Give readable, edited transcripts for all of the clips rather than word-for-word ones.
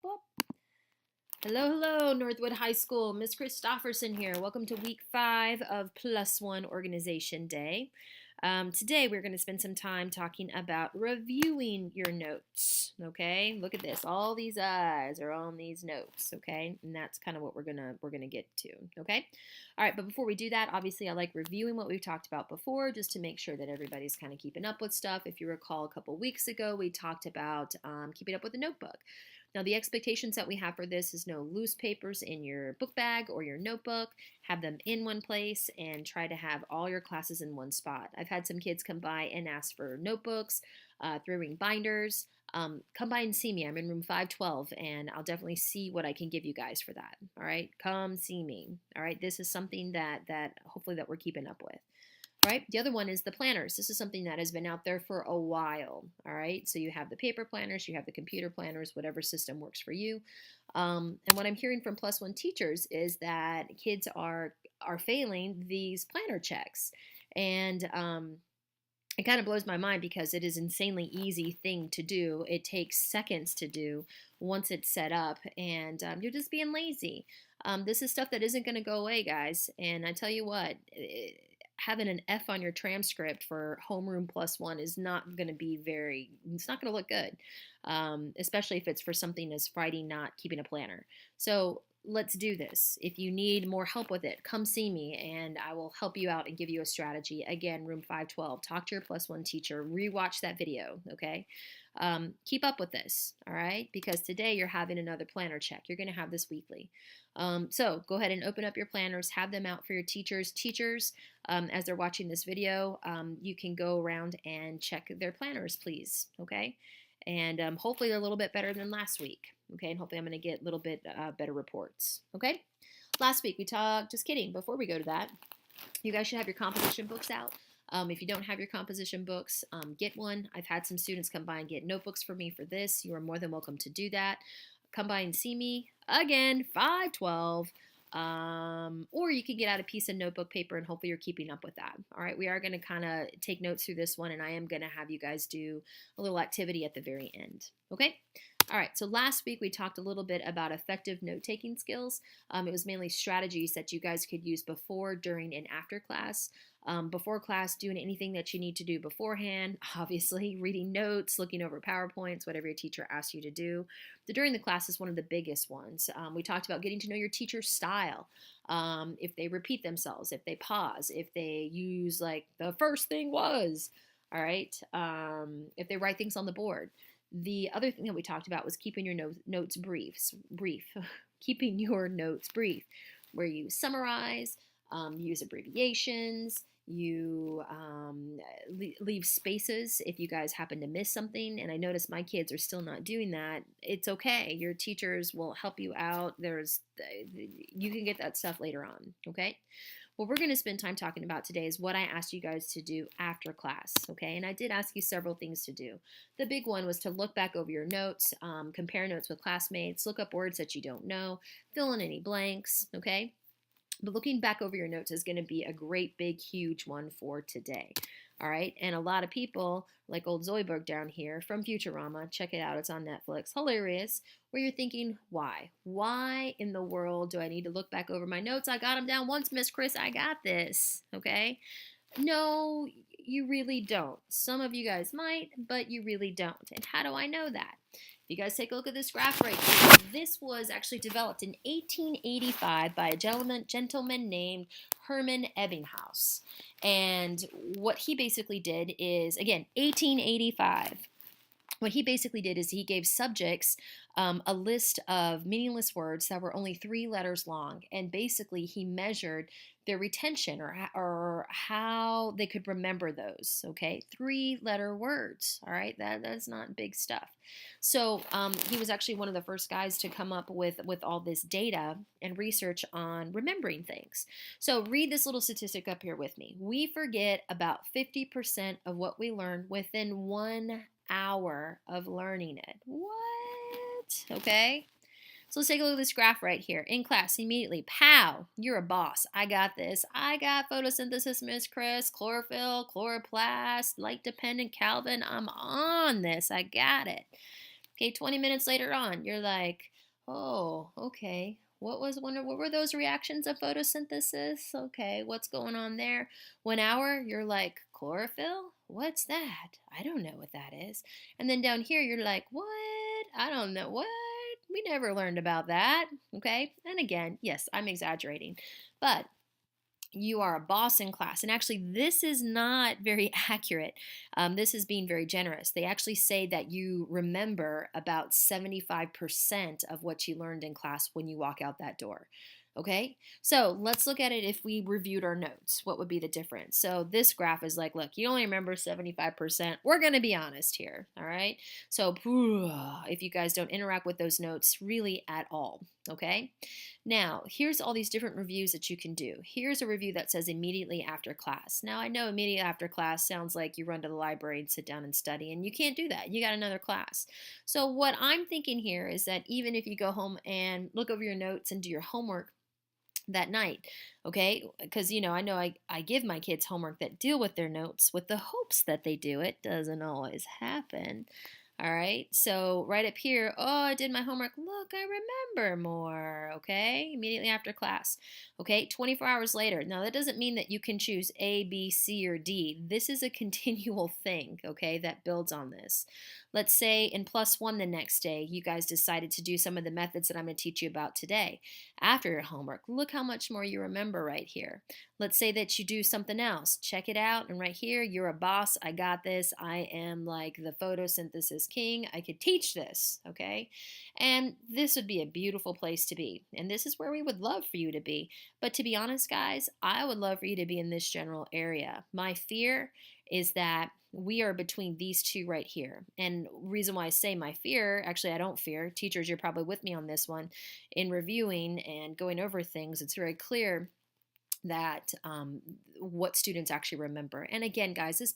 boop. Hello, Northwood High School. Miss Christofferson here. Welcome to week 5 of Plus One Organization Day. Today we're going to spend some time talking about reviewing your notes. Okay, look at this. All these eyes are on these notes. Okay, and that's kind of what we're gonna get to. Okay, all right. But before we do that, obviously I like reviewing what we've talked about before, just to make sure that everybody's kind of keeping up with stuff. If you recall, a couple weeks ago we talked about keeping up with the notebook. Now, the expectations that we have for this is no loose papers in your book bag or your notebook. Have them in one place and try to have all your classes in one spot. I've had some kids come by and ask for notebooks, 3-ring binders. Come by and see me. I'm in room 512, and I'll definitely see what I can give you guys for that. All right, come see me. All right, this is something that hopefully that we're keeping up with. All right, the other one is the planners. This is something that has been out there for a while. All right, so you have the paper planners, you have the computer planners, whatever system works for you. And what I'm hearing from Plus One teachers is that kids are failing these planner checks, and it kind of blows my mind because it is an insanely easy thing to do. It takes seconds to do once it's set up, and you're just being lazy. This is stuff that isn't going to go away, guys. And I tell you what, having an F on your transcript for homeroom plus one is not going to be it's not going to look good, especially if it's for something as Friday not keeping a planner. So let's do this. If you need more help with it, come see me and I will help you out and give you a strategy. Again, room 512, talk to your plus one teacher, rewatch that video, okay? Keep up with this, all right? Because today you're having another planner check. You're going to have this weekly. So go ahead and open up your planners, have them out for your teachers. Teachers, as they're watching this video, you can go around and check their planners, please, okay? And hopefully they're a little bit better than last week, okay? And hopefully I'm going to get a little bit better reports, okay? Last week we talked, just kidding, before we go to that, you guys should have your composition books out. If you don't have your composition books, get one. I've had some students come by and get notebooks for me for this. You are more than welcome to do that. Come by and see me. Again, 512. Or you can get out a piece of notebook paper and hopefully you're keeping up with that. All right, we are going to kind of take notes through this one, and I am going to have you guys do a little activity at the very end. Okay? All right, so last week we talked a little bit about effective note-taking skills. It was mainly strategies that you guys could use before, during, and after class. Before class, doing anything that you need to do beforehand, obviously reading notes, looking over PowerPoints, whatever your teacher asks you to do. During the class is one of the biggest ones. We talked about getting to know your teacher's style. If they repeat themselves, if they pause, if they use like the first thing was, all right, if they write things on the board. The other thing that we talked about was keeping your notes brief, keeping your notes brief, where you summarize, use abbreviations, you leave spaces if you guys happen to miss something. And I notice my kids are still not doing that. It's okay. Your teachers will help you out. You can get that stuff later on, okay? What we're going to spend time talking about today is what I asked you guys to do after class, okay? And I did ask you several things to do. The big one was to look back over your notes, compare notes with classmates, look up words that you don't know, fill in any blanks, okay? But looking back over your notes is going to be a great, big, huge one for today. All right. And a lot of people, like old Zoidberg down here from Futurama, check it out. It's on Netflix. Hilarious. Where you're thinking, why? Why in the world do I need to look back over my notes? I got them down once, Miss Chris. I got this. Okay. No, you really don't. Some of you guys might, but you really don't. And how do I know that? If you guys take a look at this graph right here, this was actually developed in 1885 by a gentleman named Hermann Ebbinghaus. And what he basically did is, again, 1885. What he basically did is he gave subjects a list of meaningless words that were only 3 letters long, and basically he measured their retention or how they could remember those, okay? 3-letter words, all right? That's not big stuff. So he was actually one of the first guys to come up with all this data and research on remembering things. So read this little statistic up here with me. We forget about 50% of what we learn within 1 hour of learning it. What? Okay. So let's take a look at this graph right here. In class, immediately, pow, you're a boss. I got this. I got photosynthesis, Miss Chris, chlorophyll, chloroplast, light-dependent Calvin. I'm on this. I got it. Okay, 20 minutes later on, you're like, oh, okay. What were those reactions of photosynthesis? Okay, what's going on there? 1 hour, you're like, chlorophyll? What's that? I don't know what that is. And then down here, you're like, what? I don't know. What? We never learned about that. Okay? And again, yes, I'm exaggerating. But you are a boss in class. And actually, this is not very accurate. This is being very generous. They actually say that you remember about 75% of what you learned in class when you walk out that door. Okay, so let's look at it if we reviewed our notes. What would be the difference? So this graph is like, look, you only remember 75%. We're going to be honest here, all right? So if you guys don't interact with those notes really at all, okay? Now, here's all these different reviews that you can do. Here's a review that says immediately after class. Now, I know immediately after class sounds like you run to the library and sit down and study, and you can't do that. You got another class. So what I'm thinking here is that even if you go home and look over your notes and do your homework that night, okay? Because, I know I give my kids homework that deal with their notes with the hopes that they do. It doesn't always happen. All right, so right up here, oh, I did my homework. Look, I remember more, okay? Immediately after class. Okay, 24 hours later. Now, that doesn't mean that you can choose A, B, C, or D. This is a continual thing, okay, that builds on this. Let's say in +1 the next day, you guys decided to do some of the methods that I'm going to teach you about today. After your homework, look how much more you remember right here. Let's say that you do something else. Check it out, and right here, you're a boss. I got this. I am like the photosynthesis king. I could teach this, okay? And this would be a beautiful place to be. And this is where we would love for you to be. But to be honest, guys, I would love for you to be in this general area. My fear is that we are between these two right here. And reason why I say my fear, actually I don't fear. Teachers, you're probably with me on this one. In reviewing and going over things, it's very clear that what students actually remember. And again, guys, this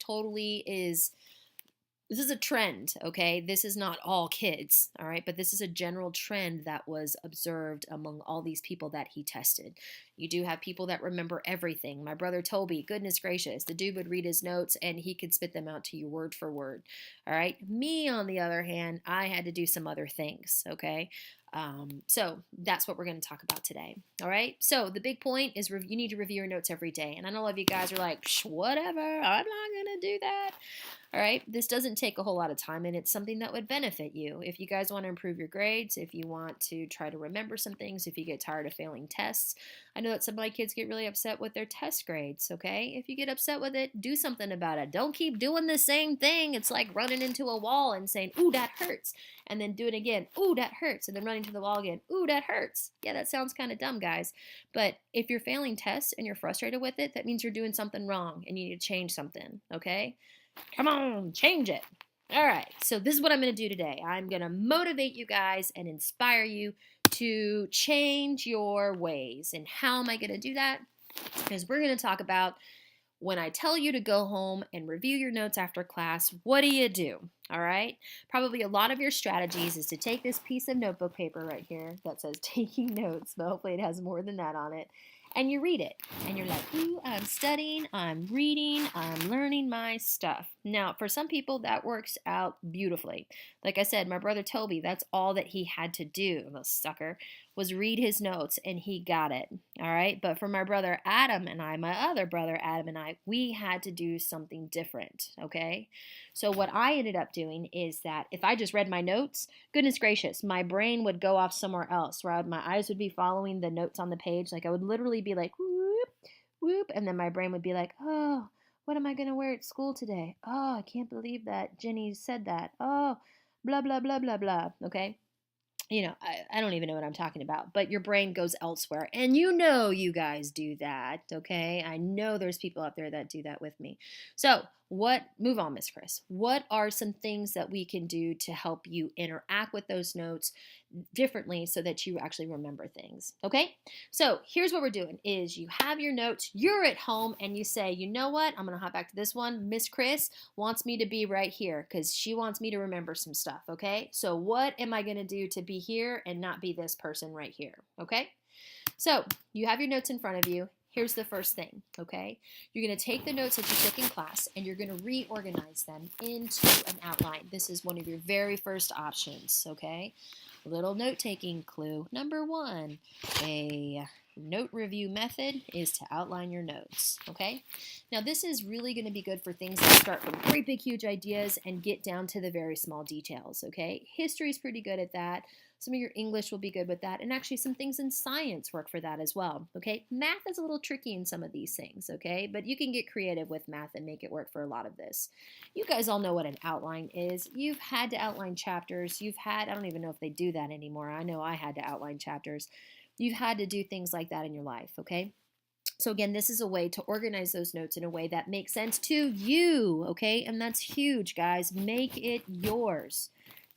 is a trend, okay? This is not all kids, all right? But this is a general trend that was observed among all these people that he tested. You do have people that remember everything. My brother Toby, goodness gracious, the dude would read his notes and he could spit them out to you word for word, all right? Me, on the other hand, I had to do some other things, okay? So that's what we're going to talk about today. All right. So the big point is you need to review your notes every day. And I know a lot of you guys are like, whatever, I'm not going to do that. All right. This doesn't take a whole lot of time, and it's something that would benefit you. If you guys want to improve your grades, if you want to try to remember some things, if you get tired of failing tests. I know that some of my kids get really upset with their test grades. Okay. If you get upset with it, do something about it. Don't keep doing the same thing. It's like running into a wall and saying, ooh, that hurts. And then do it again. Ooh, that hurts. And then running to the wall again. Ooh, that hurts. Yeah, that sounds kind of dumb, guys. But if you're failing tests and you're frustrated with it, that means you're doing something wrong and you need to change something, okay? Come on, change it. All right, so this is what I'm going to do today. I'm going to motivate you guys and inspire you to change your ways. And how am I going to do that? Because we're going to talk about when I tell you to go home and review your notes after class, what do you do? All right? Probably a lot of your strategies is to take this piece of notebook paper right here that says taking notes, but hopefully it has more than that on it. And you read it, and you're like, ooh, I'm studying, I'm reading, I'm learning my stuff. Now, for some people, that works out beautifully. Like I said, my brother Toby, that's all that he had to do, the sucker, was read his notes, and he got it, all right? But for my brother Adam and I, my other brother Adam and I, we had to do something different, okay? So what I ended up doing is that if I just read my notes, goodness gracious, my brain would go off somewhere else, right? My eyes would be following the notes on the page. Like I would literally be like, whoop, whoop, and then my brain would be like, oh, what am I going to wear at school today? Oh, I can't believe that Jenny said that. Oh, blah, blah, blah, blah, blah, okay? I don't even know what I'm talking about, but your brain goes elsewhere. And you guys do that, okay? I know there's people out there that do that with me. So move on, Miss Chris. What are some things that we can do to help you interact with those notes differently so that you actually remember things, okay? So here's what we're doing is you have your notes, you're at home, and you say, you know what? I'm going to hop back to this one. Miss Chris wants me to be right here because she wants me to remember some stuff, okay? So what am I going to do to be here and not be this person right here, okay? So you have your notes in front of you. here's the first thing, okay? You're going to take the notes that you took in class and you're going to reorganize them into an outline. This is one of your very first options, okay? Little note-taking clue. Number 1, a note review method is to outline your notes, okay? Now this is really going to be good for things that start from great big huge ideas and get down to the very small details, okay? History is pretty good at that. Some of your English will be good with that, and actually some things in science work for that as well, okay? Math is a little tricky in some of these things, okay? But you can get creative with math and make it work for a lot of this. You guys all know what an outline is. You've had to outline chapters. I don't even know if they do that anymore. I know I had to outline chapters. You've had to do things like that in your life, okay? So again, this is a way to organize those notes in a way that makes sense to you, okay? And that's huge, guys. Make it yours.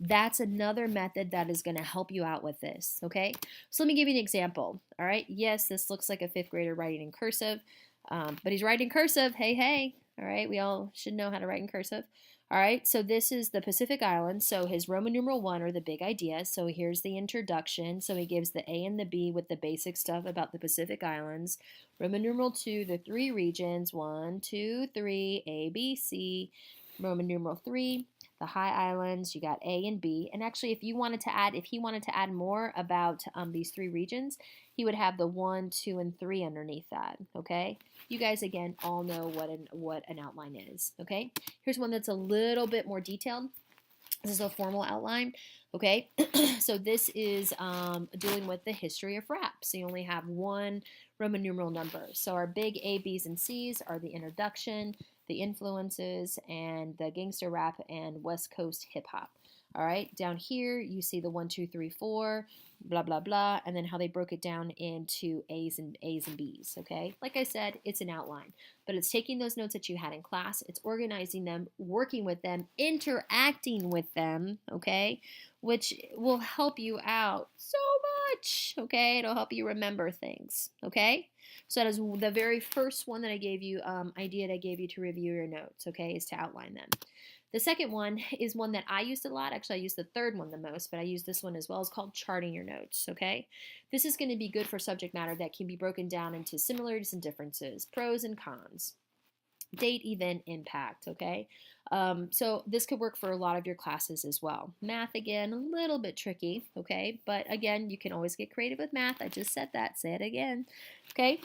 That's another method that is going to help you out with this, okay? So let me give you an example, all right? Yes, this looks like a 5th grader writing in cursive, but he's writing cursive. Hey, hey, all right? We all should know how to write in cursive. All right, so this is the Pacific Islands. So his Roman numeral 1 are the big ideas. So here's the introduction. So he gives the A and the B with the basic stuff about the Pacific Islands. Roman numeral 2, the 3 regions, 1, 2, 3, A, B, C. Roman numeral 3, the high islands, you got A and B. And actually, if he wanted to add more about these 3 regions, he would have the 1, 2, and 3 underneath that, okay? You guys, again, all know what an outline is, okay? Here's one that's a little bit more detailed. This is a formal outline, okay? So this is dealing with the history of rap. So you only have 1 Roman numeral number. So our big A, B's, and C's are the introduction, the influences, and the gangster rap and West Coast hip hop. All right, down here you see the 1, 2, 3, 4, blah blah blah, and then how they broke it down into A's and B's. Okay, like I said, it's an outline, but it's taking those notes that you had in class, it's organizing them, working with them, interacting with them. Okay, which will help you out so much. Okay, it'll help you remember things. Okay. So that is the very first one that I gave you, idea that I gave you to review your notes, okay, is to outline them. The second one is one that I used a lot. Actually, I used the third one the most, but I use this one as well. It's called charting your notes, okay? This is going to be good for subject matter that can be broken down into similarities and differences, pros and cons, date, event, impact, okay? So this could work for a lot of your classes as well. Math, again, a little bit tricky, okay? But again, you can always get creative with math. I just said that. Say it again, okay?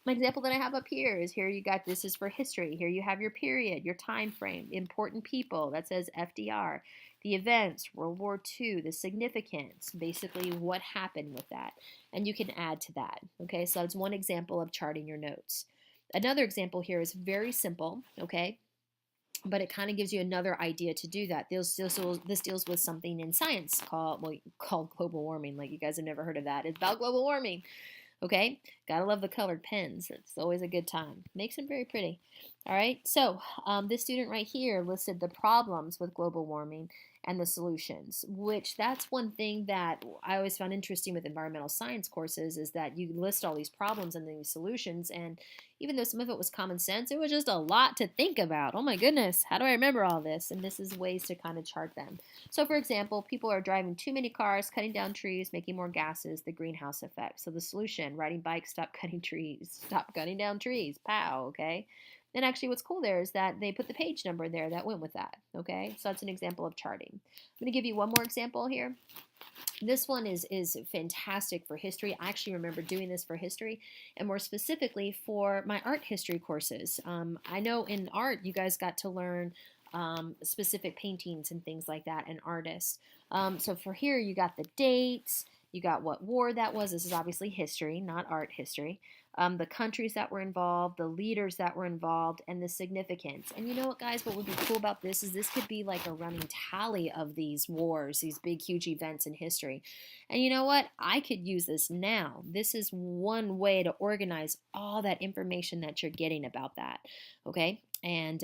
My example that I have up here is here you got, this is for history. Here you have your period, your time frame, important people, that says FDR. The events, World War II, the significance, basically what happened with that. And you can add to that, okay? So that's one example of charting your notes. Another example here is very simple, okay? But it kind of gives you another idea to do that. This deals with something in science called global warming. Like, you guys have never heard of that. It's about global warming. Okay, gotta love the colored pens. It's always a good time. Makes them very pretty. All right, so this student right here listed the problems with global warming and the solutions, which that's one thing that I always found interesting with environmental science courses, is that you list all these problems and these solutions, and even though some of it was common sense, it was just a lot to think about. Oh my goodness, how do I remember all this? And this is ways to kind of chart them. So for example, people are driving too many cars, cutting down trees, making more gases, the greenhouse effect. So the solution, riding bikes, stop cutting trees, stop cutting down trees, pow, okay? And actually what's cool there is that they put the page number there that went with that, okay? So that's an example of charting. I'm going to give you one more example here. This one is fantastic for history. I actually remember doing this for history, and more specifically for my art history courses. I know in art you guys got to learn specific paintings and things like that, and artists. So for here you got the dates, you got what war that was. This is obviously history, not art history. The countries that were involved, the leaders that were involved, and the significance. And you know what, guys, what would be cool about this is this could be like a running tally of these wars, these big, huge events in history. And you know what? I could use this now. This is one way to organize all that information that you're getting about that, okay? And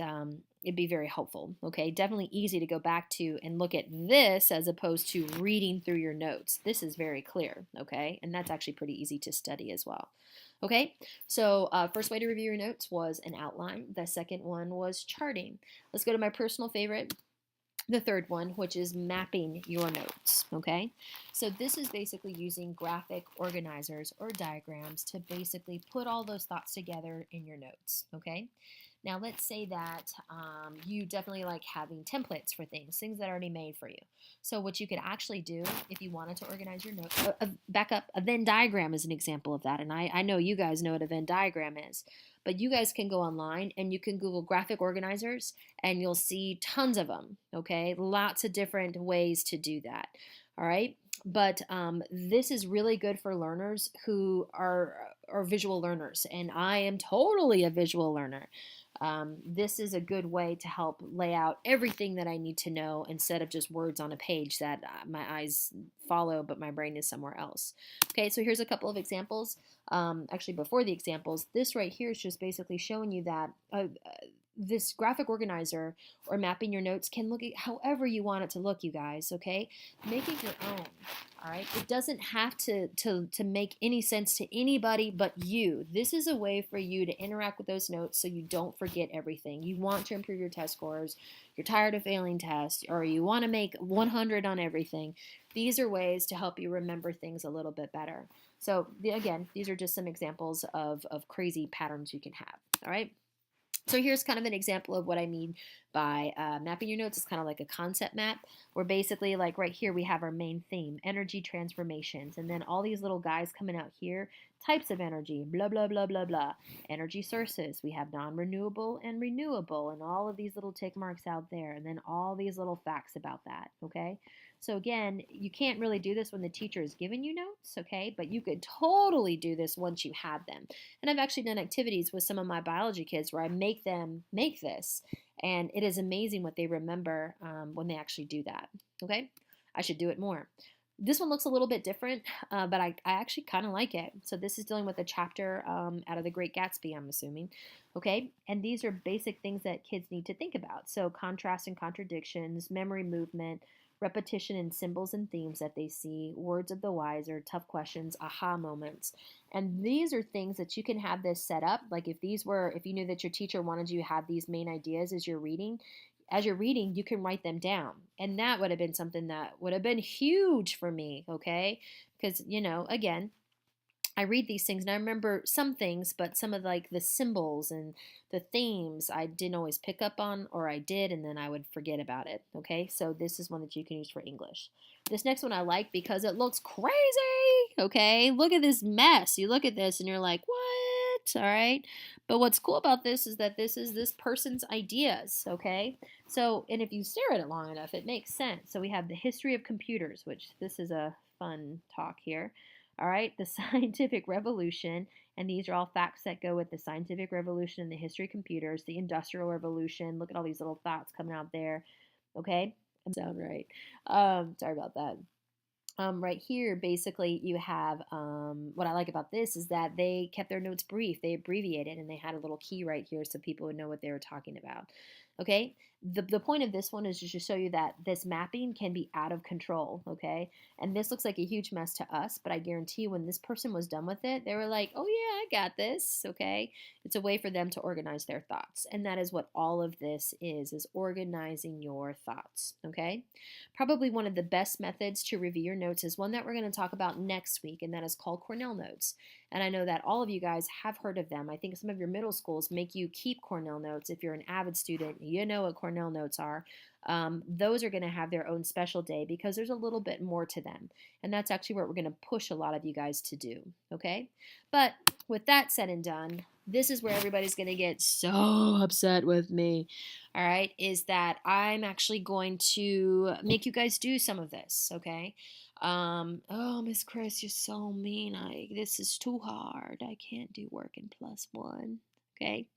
it'd be very helpful, okay? Definitely easy to go back to and look at this as opposed to reading through your notes. This is very clear, okay? And that's actually pretty easy to study as well. Okay, so first way to review your notes was an outline. The second one was charting. Let's go to my personal favorite. the third one, which is mapping your notes, okay? So this is basically using graphic organizers or diagrams to basically put all those thoughts together in your notes, okay? Now let's say that you definitely like having templates for things that are already made for you. So what you could actually do if you wanted to organize your notes, back up, a Venn diagram is an example of that. And I know you guys know what a Venn diagram is. But you guys can go online and you can Google graphic organizers and you'll see tons of them, okay? Lots of different ways to do that, all right? But this is really good for learners who are visual learners, and I am totally a visual learner. This is a good way to help lay out everything that I need to know instead of just words on a page that my eyes follow, but my brain is somewhere else. Okay, so here's a couple of examples. Actually, before the examples, this right here is just basically showing you that this graphic organizer or mapping your notes can look at however you want it to look, you guys, okay? Make it your own, all right? It doesn't have to make any sense to anybody but you. This is a way for you to interact with those notes so you don't forget everything. You want to improve your test scores, you're tired of failing tests, or you want to make 100 on everything. These are ways to help you remember things a little bit better. So again, these are just some examples of crazy patterns you can have, all right? So here's kind of an example of what I mean by mapping your notes. It's kind of like a concept map where basically like right here we have our main theme, energy transformations, and then all these little guys coming out here, types of energy, blah, blah, blah, blah, blah. Energy sources, we have non-renewable and renewable, and all of these little tick marks out there, and then all these little facts about that, okay? So again, you can't really do this when the teacher is giving you notes, okay? But you could totally do this once you have them. And I've actually done activities with some of my biology kids where I make them make this. And it is amazing what they remember when they actually do that, okay? I should do it more. This one looks a little bit different, but I actually kind of like it. So this is dealing with a chapter out of The Great Gatsby, I'm assuming. Okay, and these are basic things that kids need to think about. So contrast and contradictions, memory movement, repetition and symbols and themes that they see, words of the wiser, tough questions, aha moments. And these are things that you can have this set up. Like if you knew that your teacher wanted you to have these main ideas as you're reading, you can write them down. And that would have been something that would have been huge for me, okay? Because, again, I read these things and I remember some things, but some of like the symbols and the themes I didn't always pick up on, or I did, and then I would forget about it. Okay, so this is one that you can use for English. This next one I like because it looks crazy. Okay, look at this mess. You look at this and you're like, what? All right, but what's cool about this is that this is this person's ideas. Okay, so and if you stare at it long enough, it makes sense. So we have the history of computers, which this is a fun talk here. All right, the scientific revolution, and these are all facts that go with the scientific revolution and the history of computers, the industrial revolution. Look at all these little thoughts coming out there. Okay, sound right. Sorry about that. Right here, basically, you have what I like about this is that they kept their notes brief. They abbreviated, and they had a little key right here so people would know what they were talking about. Okay, the point of this one is just to show you that this mapping can be out of control, okay? And this looks like a huge mess to us, but I guarantee when this person was done with it, they were like, oh yeah, I got this, okay? It's a way for them to organize their thoughts. And that is what all of this is organizing your thoughts, okay? Probably one of the best methods to review your notes is one that we're going to talk about next week, and that is called Cornell Notes. And I know that all of you guys have heard of them. I think some of your middle schools make you keep Cornell Notes. If you're an avid student, you know what Cornell Notes are. Those are going to have their own special day because there's a little bit more to them. And that's actually what we're going to push a lot of you guys to do, okay? But with that said and done, this is where everybody's going to get so upset with me, all right, is that I'm actually going to make you guys do some of this, okay? Oh, Miss Chris, you're so mean. This is too hard. I can't do work in +1, okay?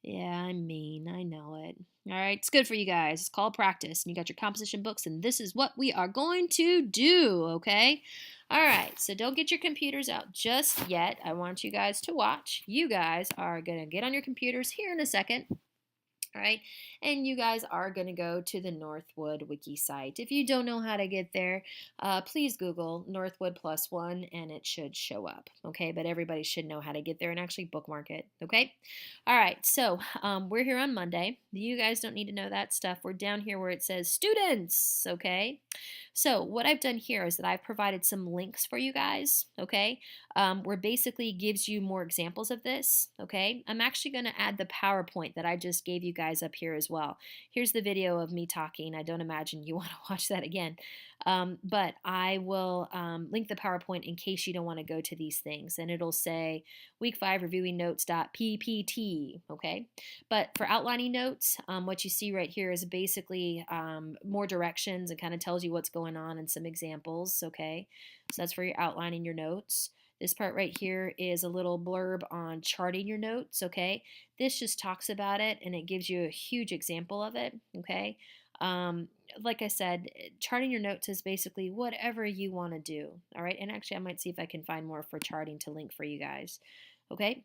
Yeah, I'm mean. I know it. All right, it's good for you guys. It's called practice, and you got your composition books, and this is what we are going to do, okay? All right, so don't get your computers out just yet. I want you guys to watch. You guys are going to get on your computers here in a second, All right, and you guys are going to go to the Northwood Wiki site. If you don't know how to get there, please Google Northwood Plus One and it should show up, okay? But everybody should know how to get there and actually bookmark it, okay? All right, so we're here on Monday. You guys don't need to know that stuff. We're down here where it says students, okay? So what I've done here is that I've provided some links for you guys, okay? Where basically gives you more examples of this, okay? I'm actually going to add the PowerPoint that I just gave you guys up here as well. Here's the video of me talking. I don't imagine you want to watch that again. But I will link the PowerPoint in case you don't want to go to these things. And it'll say week 5 reviewing notes.ppt, okay? But for outlining notes, what you see right here is basically more directions and kind of tells you what's going on and some examples, okay? So that's for your outlining your notes. This part right here is a little blurb on charting your notes, okay? This just talks about it and it gives you a huge example of it, okay? Like I said, charting your notes is basically whatever you want to do, all right? And actually, I might see if I can find more for charting to link for you guys, okay?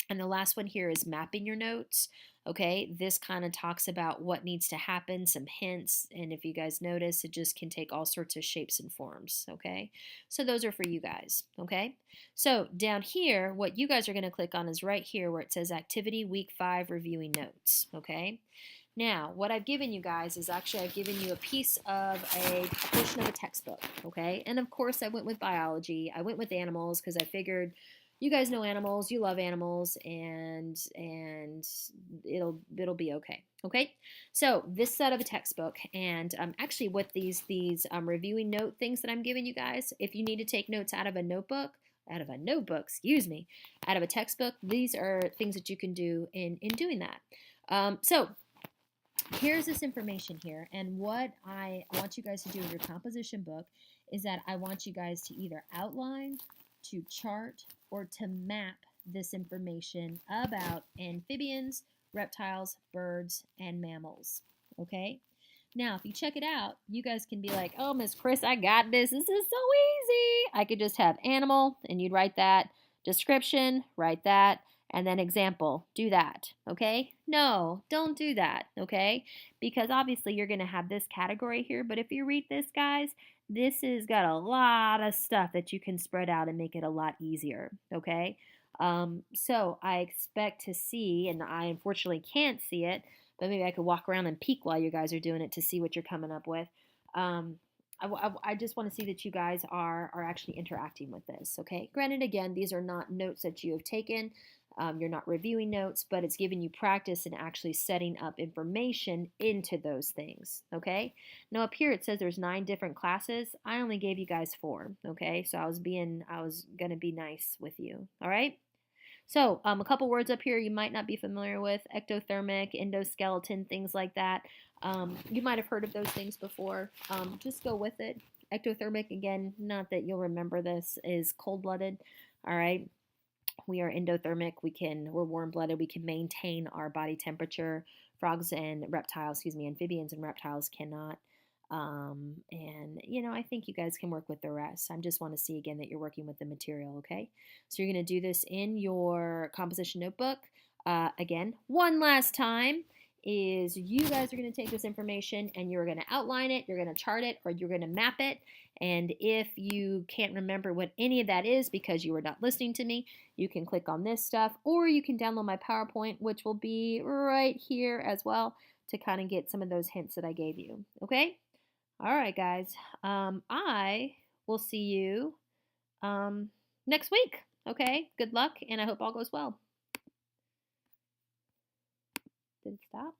And the last one here is mapping your notes. Okay, this kind of talks about what needs to happen, some hints, and if you guys notice, it just can take all sorts of shapes and forms. Okay, so those are for you guys. Okay, so down here, what you guys are going to click on is right here where it says Activity Week 5 Reviewing Notes. Okay, now what I've given you guys is actually I've given you a piece of a portion of a textbook. Okay, and of course I went with biology, I went with animals because I figured you guys know animals, you love animals, and it'll be okay. Okay, so this set of a textbook, and actually with these reviewing note things that I'm giving you guys, if you need to take notes out of a notebook, excuse me, out of a textbook, these are things that you can do in doing that. So here's this information here, and what I want you guys to do in your composition book is that I want you guys to either outline, to chart, or to map this information about amphibians, reptiles, birds, and mammals. Okay? Now, if you check it out, you guys can be like, oh, Miss Chris, I got this. This is so easy. I could just have animal, and you'd write that. Description, write that. And then example, do that, okay? No, don't do that, okay? Because obviously you're going to have this category here, but if you read this, guys, this has got a lot of stuff that you can spread out and make it a lot easier, okay? So I expect to see, and I unfortunately can't see it, but maybe I could walk around and peek while you guys are doing it to see what you're coming up with. I just want to see that you guys are actually interacting with this, okay? Granted, again, these are not notes that you have taken. You're not reviewing notes, but it's giving you practice in actually setting up information into those things, okay? Now up here it says there's 9 different classes. I only gave you guys 4, okay? So I was going to be nice with you, all right? So a couple words up here you might not be familiar with: ectothermic, endoskeleton, things like that. You might have heard of those things before. Just go with it. Ectothermic, again, not that you'll remember this, is cold-blooded, all right? We are endothermic. We're warm-blooded. We can maintain our body temperature. Frogs and reptiles, amphibians and reptiles cannot. And, I think you guys can work with the rest. I just want to see again that you're working with the material, okay? So you're going to do this in your composition notebook. Again, one last time is you guys are going to take this information and you're going to outline it, you're going to chart it, or you're going to map it. And if you can't remember what any of that is because you were not listening to me, you can click on this stuff, or you can download my PowerPoint, which will be right here as well, to kind of get some of those hints that I gave you. Okay? All right, guys. I will see you next week. Okay? Good luck, and I hope all goes well. Did it stop?